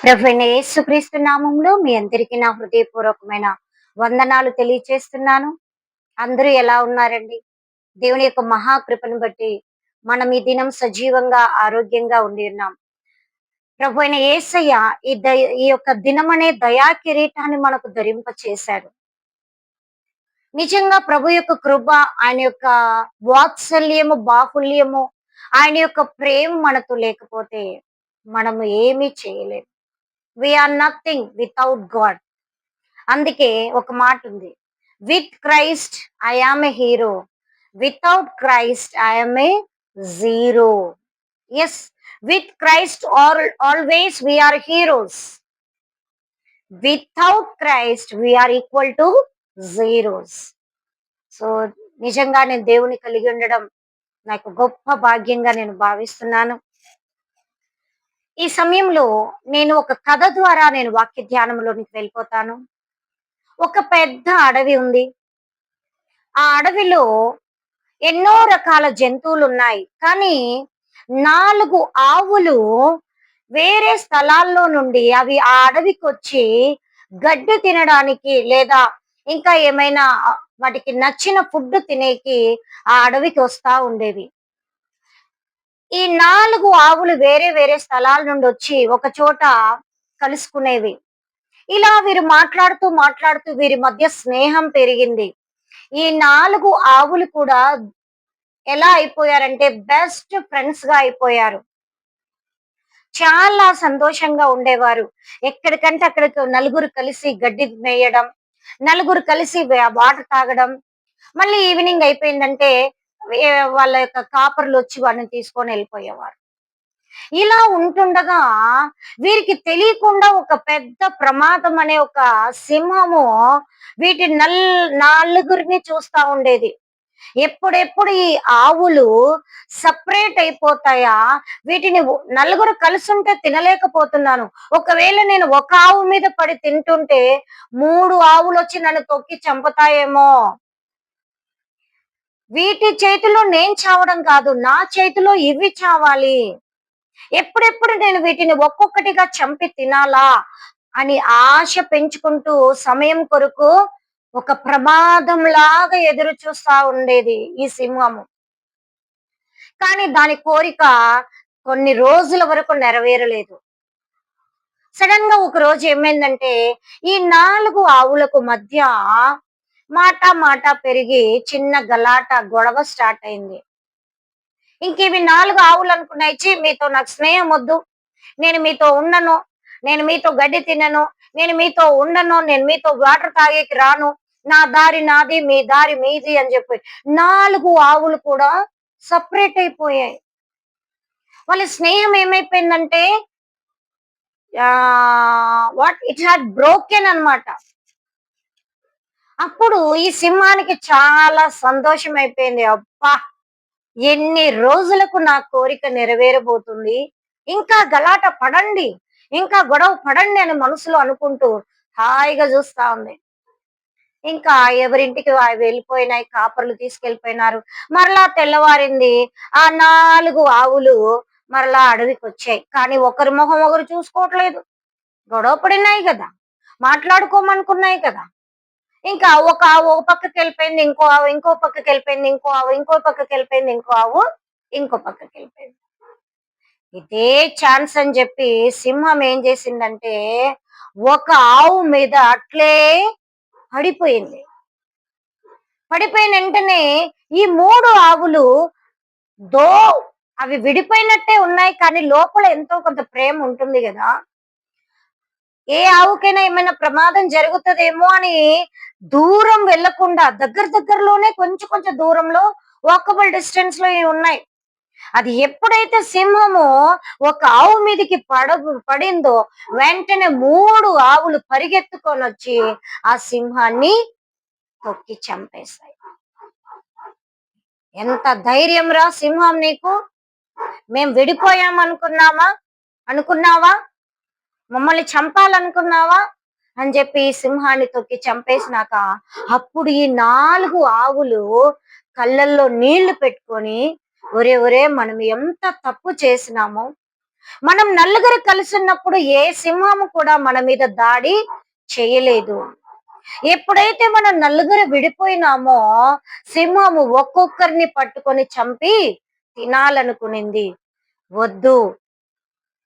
ప్రభువైన యేసుక్రీస్తు నామంలో మీ అందరికీ నా హృదయపూర్వకమైన వందనాలు తెలియచేస్తున్నాను. అందరూ ఎలా ఉన్నారండి? దేవుని యొక్క మహాకృపను బట్టి మనం ఈ దినం సజీవంగా, ఆరోగ్యంగా ఉండి ఉన్నాం. ప్రభువైన యేసయ్య ఈ యొక్క దినమనే దయా కిరీటాన్ని మనకు ధరింప చేశాడు. నిజంగా ప్రభు యొక్క కృప, ఆయన యొక్క వాత్సల్యము, బాహుల్యము, ఆయన యొక్క ప్రేమ మనతో లేకపోతే మనము ఏమీ చేయలేం. We are nothing without God. అందుకే ఒక మాట ఉంది, with Christ I am a hero, without Christ I am a zero. Yes, with Christ always we are heroes, without Christ we are equal to zeros. So నిజంగా నేను దేవుని కలిగి ఉండడం నాకు గొప్ప భాగ్యంగా నేను భావిస్తున్నాను. ఈ సమయంలో నేను ఒక కథ ద్వారా నేను వాక్య ధ్యానంలోనికి వెళ్ళిపోతాను. ఒక పెద్ద అడవి ఉంది. ఆ అడవిలో ఎన్నో రకాల జంతువులు ఉన్నాయి. కానీ 4 ఆవులు వేరే స్థలాల్లో నుండి అవి ఆ అడవికొచ్చి గడ్డి తినడానికి లేదా ఇంకా ఏమైనా వాటికి నచ్చిన ఫుడ్ తినేకి ఆ అడవికి వస్తా ఉండేవి. ఈ 4 ఆవులు వేరే వేరే స్థలాల నుండి వచ్చి ఒక చోట కలుసుకునేవి. ఇలా వీరు మాట్లాడుతూ మాట్లాడుతూ వీరి మధ్య స్నేహం పెరిగింది. ఈ 4 ఆవులు కూడా ఎలా అయిపోయారంటే బెస్ట్ ఫ్రెండ్స్ గా అయిపోయారు. చాలా సంతోషంగా ఉండేవారు. ఎక్కడికంటే అక్కడికి నలుగురు కలిసి గడ్డి మేయడం, నలుగురు కలిసి వాటర్ తాగడం, మళ్ళీ ఈవినింగ్ అయిపోయిందంటే వాళ్ళ యొక్క కాపర్లు వచ్చి వాడిని తీసుకొని వెళ్ళిపోయేవారు. ఇలా ఉంటుండగా వీరికి తెలియకుండా ఒక పెద్ద ప్రమాదం అనే ఒక సింహము వీటి నలుగురిని చూస్తా ఉండేది. ఎప్పుడెప్పుడు ఈ ఆవులు సపరేట్ అయిపోతాయా, వీటిని నలుగురు కలిసుంటే తినలేకపోతున్నాను, ఒకవేళ నేను ఒక ఆవు మీద పడి తింటుంటే 3 ఆవులు వచ్చి నన్ను తొక్కి చంపుతాయేమో, వీటి చేతిలో నేను చావడం కాదు, నా చేతిలో ఇవి చావాలి, ఎప్పుడెప్పుడు నేను వీటిని ఒక్కొక్కటిగా చంపి తినాలా అని ఆశ పెంచుకుంటూ సమయం కొరకు ఒక ప్రమాదం లాగా ఎదురు చూస్తా ఉండేది ఈ సింహము. కానీ దాని కోరిక కొన్ని రోజుల వరకు నెరవేరలేదు. సడన్ గా ఒక రోజు ఏమైందంటే ఈ 4 ఆవులకు మధ్య మాట పెరిగి చిన్న గొడవ స్టార్ట్ అయింది. ఇంక ఇవి 4 ఆవులు అనుకున్నాయి, ఛీ మీతో నాకు స్నేహం వద్దు, నేను మీతో ఉండను, నేను మీతో గడ్డి తినను, నేను మీతో ఉండను, నేను మీతో వాటర్ తాగేకి రాను, నా దారి నాది, మీ దారి మీది అని చెప్పి 4 ఆవులు కూడా సపరేట్ అయిపోయాయి. వాళ్ళ స్నేహం ఏమైపోయిందంటే వాట్ ఇట్ హ్యాడ్ బ్రోకెన్ అన్నమాట. అప్పుడు ఈ సింహానికి చాలా సంతోషం అయిపోయింది. అబ్బా, ఎన్ని రోజులకు నా కోరిక నెరవేరబోతుంది, ఇంకా గలాట పడండి, ఇంకా గొడవ పడండి అని మనసులో అనుకుంటూ హాయిగా చూస్తా ఉంది. ఇంకా ఎవరింటికి వెళ్ళిపోయినాయి, కాపర్లు తీసుకెళ్ళిపోయినారు. మరలా తెల్లవారింది. ఆ 4 ఆవులు మరలా అడవికి వచ్చాయి. కానీ ఒకరి మొహం ఒకరు చూసుకోవట్లేదు. గొడవ పడినాయి కదా, మాట్లాడుకోమనుకున్నాయి కదా. ఇంకా ఒక ఆవు ఒక పక్కకి వెళ్ళిపోయింది, ఇంకో ఆవు ఇంకో పక్కకి వెళ్ళిపోయింది, ఇంకో ఆవు ఇంకో పక్కకి వెళ్ళిపోయింది, ఇంకో ఆవు ఇంకో పక్కకి వెళ్ళిపోయింది. ఇదే ఛాన్స్ అని చెప్పి సింహం ఏం చేసిందంటే ఒక ఆవు మీద అట్లే పడిపోయింది. పడిపోయిన వెంటనే ఈ 3 ఆవులు దో అవి విడిపోయినట్టే ఉన్నాయి, కానీ లోపల ఎంతో కొంత ప్రేమ ఉంటుంది కదా. ఏ ఆవుకైనా ఏమైనా ప్రమాదం జరుగుతుందేమో అని దూరం వెళ్లకుండా దగ్గరలోనే కొంచెం కొంచెం దూరంలో వాకబుల్ డిస్టెన్స్ లో ఉన్నాయి. అది ఎప్పుడైతే సింహము ఒక ఆవు మీదకి పడిందో వెంటనే 3 ఆవులు పరిగెత్తుకొని వచ్చి ఆ సింహాన్ని తొక్కి చంపేశాయి. ఎంత ధైర్యం రా సింహం నీకు, మేం విడిపోయాం అనుకున్నావా, మమ్మల్ని చంపాలనుకున్నావా అని చెప్పి సింహాన్ని తొక్కి చంపేసినాక అప్పుడు ఈ 4 ఆవులు కళ్ళల్లో నీళ్లు పెట్టుకొని ఒరే మనం ఎంత తప్పు చేసినామో, మనం నలుగురు కలిసి ఉన్నప్పుడు ఏ సింహము కూడా మన మీద దాడి చేయలేదు. ఎప్పుడైతే మనం నలుగురు విడిపోయినామో సింహము ఒక్కొక్కరిని పట్టుకొని చంపి తినాలనుకునింది. వద్దు,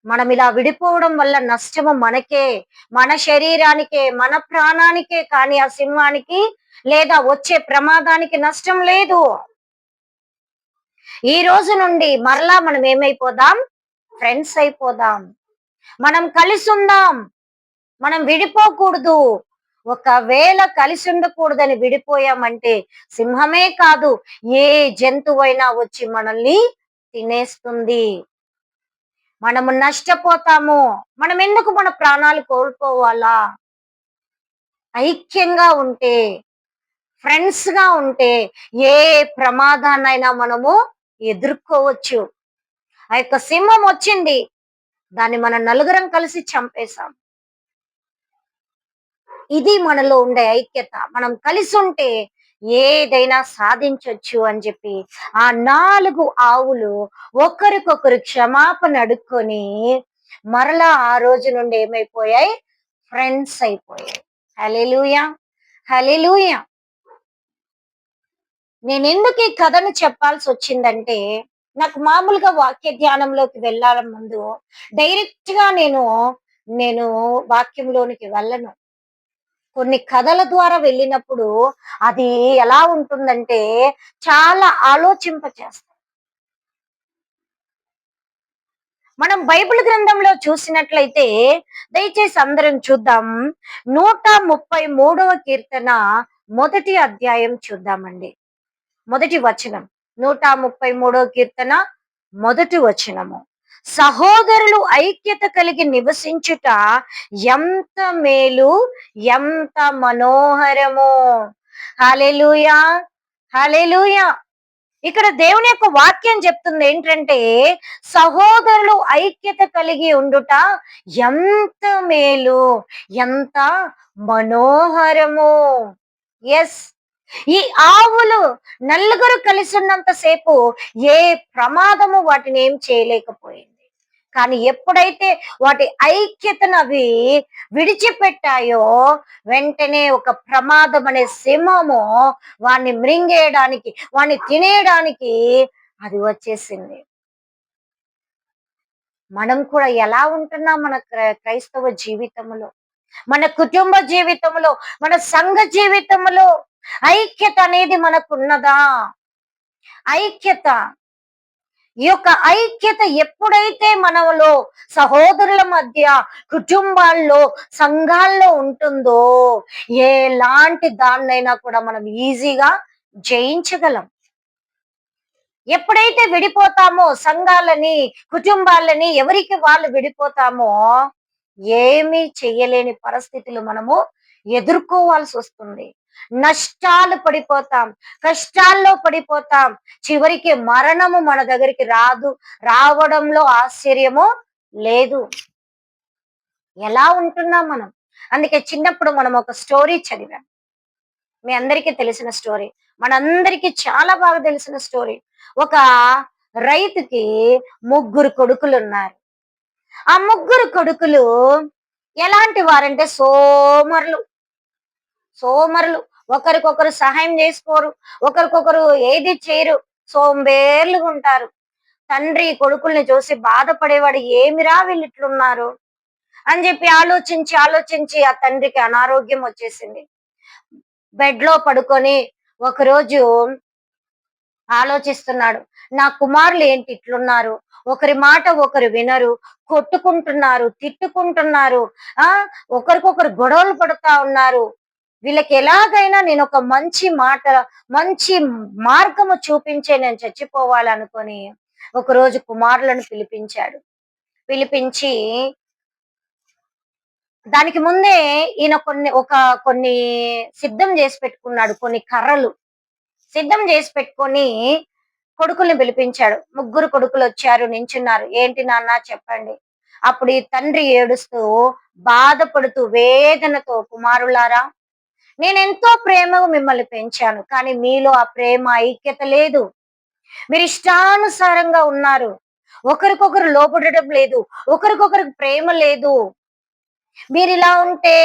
మనం ఇలా విడిపోవడం వల్ల నష్టము మనకే, మన శరీరానికే, మన ప్రాణానికే, కానీ ఆ సింహానికి లేదా వచ్చే ప్రమాదానికి నష్టం లేదు. ఈ రోజు నుండి మరలా మనం ఏమైపోదాం? ఫ్రెండ్స్ అయిపోదాం. మనం కలిసి ఉందాం. మనం విడిపోకూడదు. ఒకవేళ కలిసి ఉండకూడదని విడిపోయామంటే సింహమే కాదు, ఏ జంతువైనా వచ్చి మనల్ని తినేస్తుంది. మనము నష్టపోతాము. మనం ఎందుకు మన ప్రాణాలు కోల్పోవాలా? ఐక్యంగా ఉంటే, ఫ్రెండ్స్ గా ఉంటే ఏ ప్రమాదాన్నైనా మనము ఎదుర్కోవచ్చు. ఆ యొక్క సింహం వచ్చింది, దాన్ని మనం నలుగురం కలిసి చంపేశాం. ఇది మనలో ఉండే ఐక్యత. మనం కలిసి ఉంటే ఏదైనా సాధించొచ్చు అని చెప్పి ఆ 4 ఆవులు ఒకరికొకరు క్షమాపణ అడుక్కొని మరలా ఆ రోజు నుండి ఏమైపోయాయి? ఫ్రెండ్స్ అయిపోయాయి. హల్లెలూయా, హల్లెలూయా. నేను ఎందుకు ఈ కథను చెప్పాల్సి వచ్చిందంటే, నాకు మామూలుగా వాక్య ధ్యానంలోకి వెళ్ళాల ముందు డైరెక్ట్ గా నేను వాక్యంలోనికి వెళ్ళను. కొన్ని కథల ద్వారా వెళ్ళినప్పుడు అది ఎలా ఉంటుందంటే చాలా ఆలోచింపచేస్తాం. మనం బైబిల్ గ్రంథంలో చూసినట్లయితే దయచేసి అందరం చూద్దాం. 133వ కీర్తన మొదటి అధ్యాయం చూద్దామండి. మొదటి వచనం. 133వ కీర్తన మొదటి వచనము. సహోదరులు ఐక్యత కలిగి నివసించుట ఎంత మేలు, ఎంత మనోహరము. హల్లెలూయా, హల్లెలూయా. ఇక్కడ దేవుని యొక్క వాక్యం చెప్తుంది ఏంటంటే, సహోదరులు ఐక్యత కలిగి ఉండుట ఎంత మేలు, ఎంత మనోహరము. ఎస్, ఈ ఆవులు నలుగురు కలిసి ఉన్నంత సేపు ఏ ప్రమాదము వాటిని ఏం చేయలేకపోయింది. కానీ ఎప్పుడైతే వాటి ఐక్యతను అవి విడిచిపెట్టాయో వెంటనే ఒక ప్రమాదం అనే సింహము వాణ్ణి మృంగేయడానికి, వాణ్ణి తినేయడానికి అది వచ్చేసింది. మనం కూడా ఎలా ఉంటున్నాం మన క్రైస్తవ జీవితంలో, మన కుటుంబ జీవితంలో, మన సంఘ జీవితంలో ఐక్యత అనేది మనకున్నదా? ఐక్యత, ఈ యొక్క ఐక్యత ఎప్పుడైతే మనలో సహోదరుల మధ్య, కుటుంబాల్లో, సంఘాల్లో ఉంటుందో ఎలాంటి దాన్నైనా కూడా మనం ఈజీగా జయించగలం. ఎప్పుడైతే విడిపోతామో సంఘాలని, కుటుంబాలని, ఎవరికి వాళ్ళు విడిపోతామో ఏమీ చెయ్యలేని పరిస్థితులు మనము ఎదుర్కోవాల్సి వస్తుంది. నష్టాలు పడిపోతాం, కష్టాల్లో పడిపోతాం. చివరికి మరణము మన దగ్గరికి రావడంలో ఆశ్చర్యము లేదు. ఎలా ఉంటున్నాం మనం? అందుకే చిన్నప్పుడు మనం ఒక స్టోరీ చదివాం. మీ అందరికీ తెలిసిన స్టోరీ, మనందరికీ చాలా బాగా తెలిసిన స్టోరీ. ఒక రైతుకి 3 కొడుకులు ఉన్నారు. ఆ 3 కొడుకులు ఎలాంటి వారంటే సోమరులు, సోమరులు. ఒకరికొకరు సహాయం చేసుకోరు, ఒకరికొకరు ఏది చేయరు, సోంబేర్లుగా ఉంటారు. తండ్రి కొడుకుల్ని చూసి బాధపడేవాడు, ఏమిరా వీళ్ళు ఇట్లున్నారు అని చెప్పి ఆలోచించి ఆలోచించి ఆ తండ్రికి అనారోగ్యం వచ్చేసింది. బెడ్ లో పడుకొని ఒకరోజు ఆలోచిస్తున్నాడు, నా కుమారులు ఏంటి ఇట్లున్నారు, ఒకరి మాట ఒకరు వినరు, కొట్టుకుంటున్నారు, తిట్టుకుంటున్నారు, ఆ ఒకరికొకరు గొడవలు పడుతా ఉన్నారు. వీళ్ళకి ఎలాగైనా నేను ఒక మంచి మాట, మంచి మార్గము చూపించే నేను చచ్చిపోవాలనుకొని ఒకరోజు కుమారులను పిలిపించాడు. పిలిపించి దానికి ముందే ఈయన కొన్ని సిద్ధం చేసి పెట్టుకున్నాడు. కొన్ని కర్రలు సిద్ధం చేసి పెట్టుకొని కొడుకుల్ని పిలిపించాడు. 3 కొడుకులు వచ్చారు, నించున్నారు. ఏంటి నాన్న చెప్పండి. అప్పుడు ఈ తండ్రి ఏడుస్తూ, బాధపడుతూ, వేదనతో, కుమారులారా, నేనెంతో ప్రేమగా మిమ్మల్ని పెంచాను, కానీ మీలో ఆ ప్రేమ ఐక్యత లేదు. మీరు ఇష్టానుసారంగా ఉన్నారు. ఒకరికొకరు లోబడడం లేదు, ఒకరికొకరికి ప్రేమ లేదు. మీరిలా ఉంటే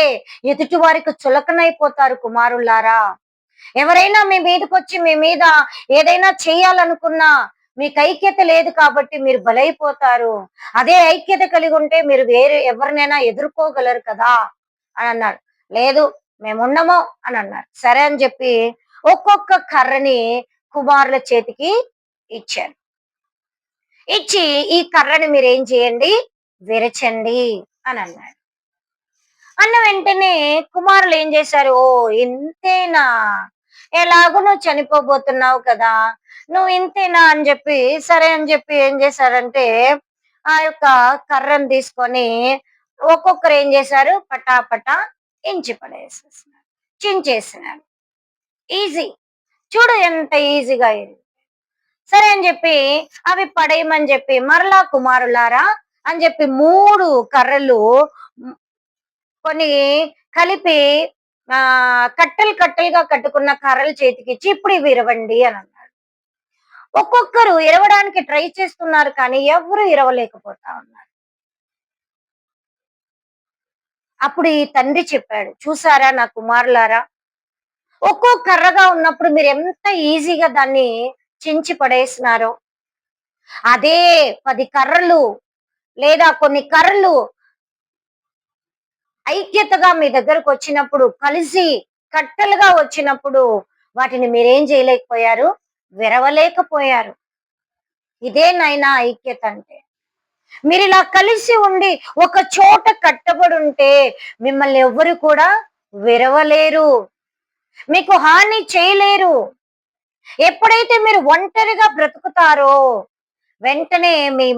ఎదుటి వారికి చులకనైపోతారు కుమారులారా. ఎవరైనా మీ మీదకొచ్చి మీ మీద ఏదైనా చేయాలనుకున్నా మీకు ఐక్యత లేదు కాబట్టి మీరు బలైపోతారు. అదే ఐక్యత కలిగి ఉంటే మీరు వేరే ఎవరినైనా ఎదుర్కోగలరు కదా అని అన్నాడు. లేదు, మేముండము అని అన్నారు. సరే అని చెప్పి ఒక్కొక్క కర్రని కుమారుల చేతికి ఇచ్చారు. ఇచ్చి ఈ కర్రని మీరేం చేయండి, విరచండి అని అన్నాడు. అన్న వెంటనే కుమారులు ఏం చేశారు, ఓ ఇంతేనా, ఎలాగో నువ్వు చనిపోబోతున్నావు కదా, నువ్వు ఇంతేనా అని చెప్పి సరే అని చెప్పి ఏం చేశారంటే ఆ యొక్క కర్రను తీసుకొని ఒక్కొక్కరు ఏం చేశారు, పటాపటా ఇంచి పడేసేసినారు, చించేసినారు. ఈజీ. చూడు ఎంత ఈజీగా అయింది. సరే అని చెప్పి అవి పడేయమని చెప్పి మరలా కుమారులారా అని చెప్పి 3 కర్రలు కొన్ని కలిపి కట్టెలు కట్టెలుగా కట్టుకున్న కర్రలు చేతికిచ్చి ఇప్పుడు ఇవి ఇరవండి అని అన్నాడు. ఒక్కొక్కరు ఇరవడానికి ట్రై చేస్తున్నారు కానీ ఎవరు ఇరవలేకపోతా ఉన్నారు. అప్పుడు ఈ తండ్రి చెప్పాడు, చూసారా నా కుమారులారా, ఒక్కో కర్రగా ఉన్నప్పుడు మీరు ఎంత ఈజీగా దాన్ని చించి పడేసినారో, అదే 10 కర్రలు లేదా కొన్ని కర్రలు ఐక్యతగా మీ దగ్గరకు వచ్చినప్పుడు, కలిసి కట్టెలుగా వచ్చినప్పుడు వాటిని మీరేం చేయలేకపోయారు, విరవలేకపోయారు. ఇదే నైనా ఐక్యత అంటే. మీరు ఇలా కలిసి ఉండి ఒక చోట కట్టబడి ఉంటే మిమ్మల్ని ఎవ్వరు కూడా విరవలేరు, మీకు హాని చేయలేరు. ఎప్పుడైతే మీరు ఒంటరిగా బ్రతుకుతారో వెంటనే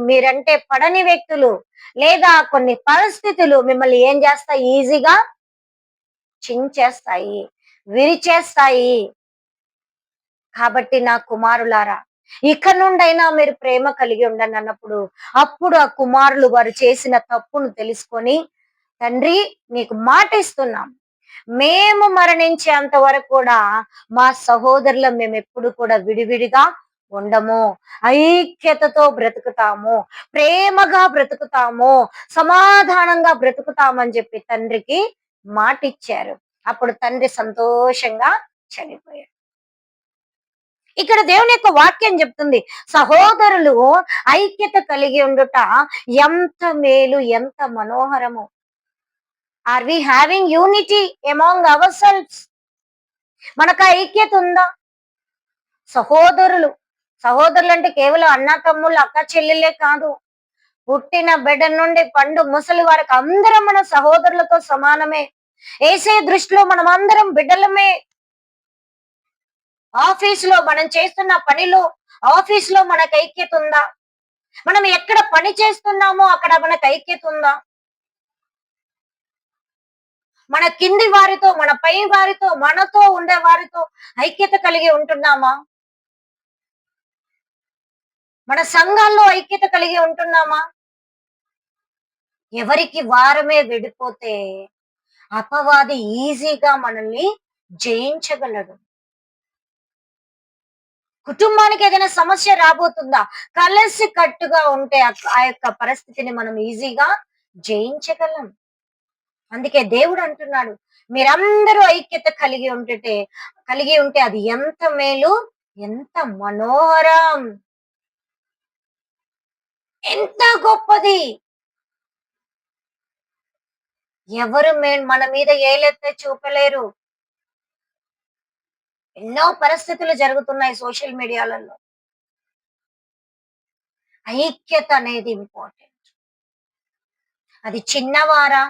మీరంటే పడని వ్యక్తులు లేదా కొన్ని పరిస్థితులు మిమ్మల్ని ఏం చేస్తాయి, ఈజీగా చించేస్తాయి, విరిచేస్తాయి. కాబట్టి నా కుమారులారా, ఇక నుండైనా మీరు ప్రేమ కలిగి ఉండండి అన్నప్పుడు అప్పుడు ఆ కుమారులు వారు చేసిన తప్పును తెలుసుకొని, తండ్రి నీకు మాట ఇస్తున్నాం, మేము మరణించేంత వరకు కూడా మా సహోదరులం మేము ఎప్పుడు కూడా విడివిడిగా ఉండము, ఐక్యతతో బ్రతుకుతాము, ప్రేమగా బ్రతుకుతాము, సమాధానంగా బ్రతుకుతామని చెప్పి తండ్రికి మాట ఇచ్చారు. అప్పుడు తండ్రి సంతోషంగా చనిపోయాడు. ఇక్కడ దేవుని యొక్క వాక్యం చెప్తుంది, సహోదరులు ఐక్యత కలిగి ఉండుట ఎంత మేలు, ఎంత మనోహరము. Are we having unity among our selfs? మనకు ఐక్యత ఉందా? సహోదరులు, సహోదరులు అంటే కేవలం అన్న తమ్ముళ్ళు అక్క చెల్లెలే కాదు, పుట్టిన బిడ్డ నుండి పండు ముసలి వరకు అందరం మన సహోదరులతో సమానమే. యేసయ్య దృష్టిలో మనం అందరం బిడ్డలమే. ఆఫీసులో మనం చేస్తున్న పనిలో, ఆఫీసులో మనకు ఐక్యత ఉందా? మనం ఎక్కడ పని చేస్తున్నామో అక్కడ మనకు ఐక్యత ఉందా? మన కింది వారితో, మన పై వారితో, మనతో ఉండే వారితో ఐక్యత కలిగి ఉంటున్నామా? మన సంఘాల్లో ఐక్యత కలిగి ఉంటున్నామా? ఎవరికి వారమే విడిపోతే అపవాది ఈజీగా మనల్ని జయించగలడు. కుటుంబానికి ఏదైనా సమస్య రాబోతుందా, కలిసి కట్టుగా ఉంటే ఆ యొక్క పరిస్థితిని మనం ఈజీగా జయించగలం. అందుకే దేవుడు అంటున్నాడు, మీరందరూ ఐక్యత కలిగి ఉంటే అది ఎంత మేలు, ఎంత మనోహరం, ఎంత గొప్పది. ఎవరు మన మీద ఏలెత్తే చూపలేరు. ఎన్నో పరిస్థితులు జరుగుతున్నాయి సోషల్ మీడియాలలో. ఐక్యత అనేది ఇంపార్టెంట్. అది చిన్నవారా,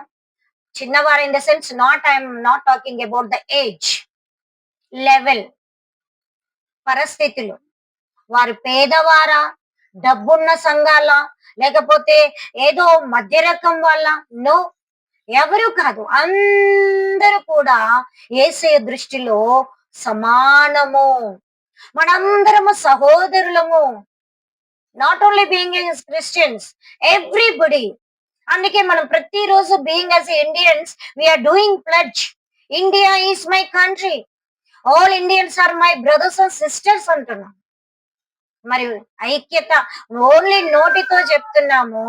చిన్నవారా in the sense I'm not talking about the age level, పరిస్థితులు. వారు పేదవారా, డబ్బున్న సంఘాల, లేకపోతే ఏదో మధ్య రకం వాళ్ళ, నో, ఎవరు కాదు, అందరూ కూడా యేసయ్య దృష్టిలో సమానము. మనందరము సహోదరులము. Not only being as Christians, everybody. అందుకే మనం ప్రతిరోజు being as Indians we are doing pledge, India is my country, all Indians are my brothers and sisters అంటున్నాం. మరి ఐక్యత ఓన్లీ నోటితో చెప్తున్నాము,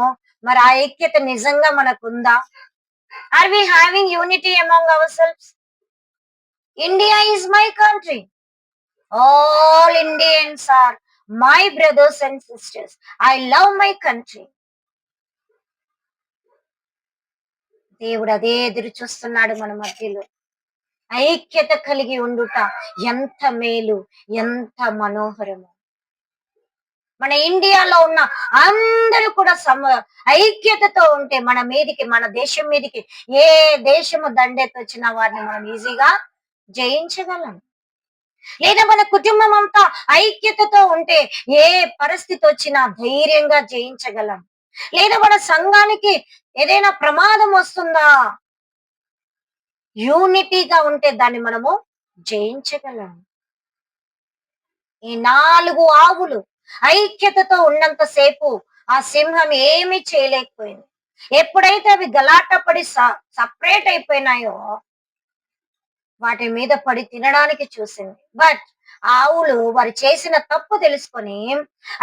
మరి ఆ ఐక్యత నిజంగా మనకుందా? Are we having unity among our selfs? India is my country. All Indians are my brothers and sisters. I love my country. దేవుడు అదే ఎదురు చూస్తున్నాడు మన మధ్యలో. ఐక్యత కలిగి ఉండుట ఎంత మేలు, ఎంత మనోహరము. మన ఇండియాలో ఉన్న అందరూ కూడా ఐక్యతతో ఉంటే మన మీదికి, మన దేశం మీదికి ఏ దేశము దండెత్తొచ్చినా వారిని మనం ఈజీగా జయించగలం. లేదా మన కుటుంబం అంతా ఐక్యతతో ఉంటే ఏ పరిస్థితి వచ్చినా ధైర్యంగా జయించగలం. లేదా మన సంఘానికి ఏదైనా ప్రమాదం వస్తుందా, యూనిటీగా ఉంటే దాన్ని మనము జయించగలం. ఈ 4 ఆవులు ఐక్యతతో ఉన్నంత సేపు ఆ సింహం ఏమీ చేయలేకపోయింది. ఎప్పుడైతే అవి గలాట పడి సపరేట్ అయిపోయినాయో, వాటి మీద పడి తినడానికి చూసింది. బట్ ఆవులు వారు చేసిన తప్పు తెలుసుకొని,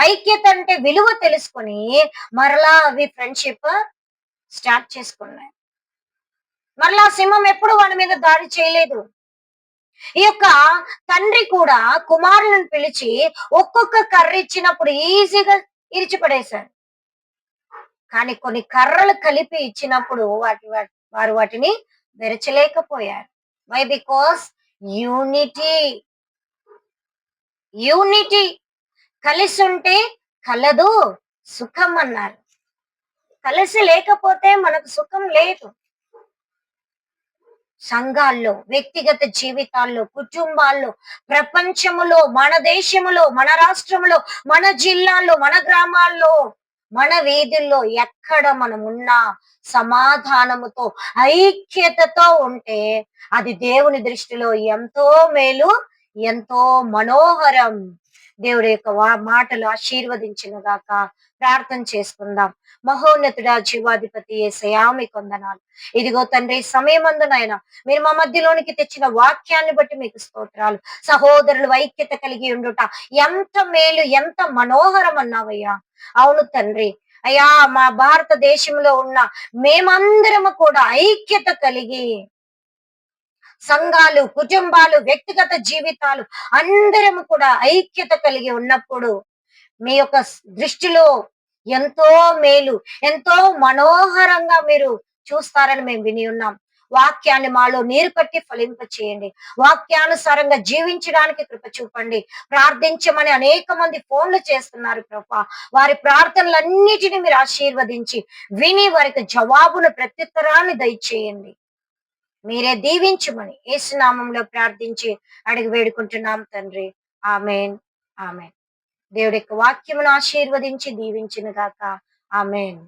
ఐక్యత అంటే విలువ తెలుసుకొని, మరలా అవి ఫ్రెండ్షిప్ స్టార్ట్ చేసుకున్నాయి. మరలా సింహం ఎప్పుడు వాడి మీద దాడి చేయలేదు. ఈ యొక్క తండ్రి కూడా కుమారులను పిలిచి ఒక్కొక్క కర్ర ఇచ్చినప్పుడు ఈజీగా ఇరిచిపడేశారు. కానీ కొన్ని కర్రలు కలిపి ఇచ్చినప్పుడు వారు వాటిని విరచలేకపోయారు. వై? Because unity. యూనిటీ కలిసి ఉంటే కలదు సుఖం అన్నారు. కలిసి లేకపోతే మనకు సుఖం లేదు. సంఘాల్లో, వ్యక్తిగత జీవితాల్లో, కుటుంబాల్లో, ప్రపంచములో, మన దేశములో, మన రాష్ట్రంలో, మన జిల్లాల్లో, మన గ్రామాల్లో, మన వీధుల్లో ఎక్కడ మనమున్నా సమాధానముతో, ఐక్యతతో ఉంటే అది దేవుని దృష్టిలో ఎంతో మేలు, ఎంతో మనోహరం. దేవుడి యొక్క మాటలు ఆశీర్వదించిన గాక. ప్రార్థన చేసుకుందాం. మహోన్నతుడా, జీవాధిపతి యేసయ్యా మీకు వందనాలు. ఇదిగో తండ్రి, సమయమందునైనా మీరు మా మధ్యలోనికి తెచ్చిన వాక్యాన్ని బట్టి మీకు స్తోత్రాలు. సహోదరులు ఐక్యత కలిగి ఉండుట ఎంత మేలు, ఎంత మనోహరం అన్నావయ్యా. అవును తండ్రి. అయ్యా, మా భారతదేశంలో ఉన్న మేమందరము కూడా ఐక్యత కలిగి సంఘాలు, కుటుంబాలు, వ్యక్తిగత జీవితాలు అందరము కూడా ఐక్యత కలిగి ఉన్నప్పుడు మీ యొక్క దృష్టిలో ఎంతో మేలు, ఎంతో మనోహరంగా మీరు చూస్తారని మేము విని ఉన్నాం. వాక్యాన్ని మాలో నీరు కట్టి ఫలింప చేయండి. వాక్యానుసారంగా జీవించడానికి కృప చూపండి. ప్రార్థించమని అనేక మంది ఫోన్లు చేస్తున్నారు ప్రభా. వారి ప్రార్థనలన్నిటిని మీరు ఆశీర్వదించి విని వారికి జవాబును, ప్రత్యుత్తరాన్ని దయచేయండి. మీరే దీవించమని యేసు నామంలో ప్రార్థించి అడిగి వేడుకుంటున్నాం తండ్రి. ఆమెన్. ఆమెన్. దేవుడి యొక్క వాక్యమును ఆశీర్వదించి దీవించిన గాక. ఆమెన్.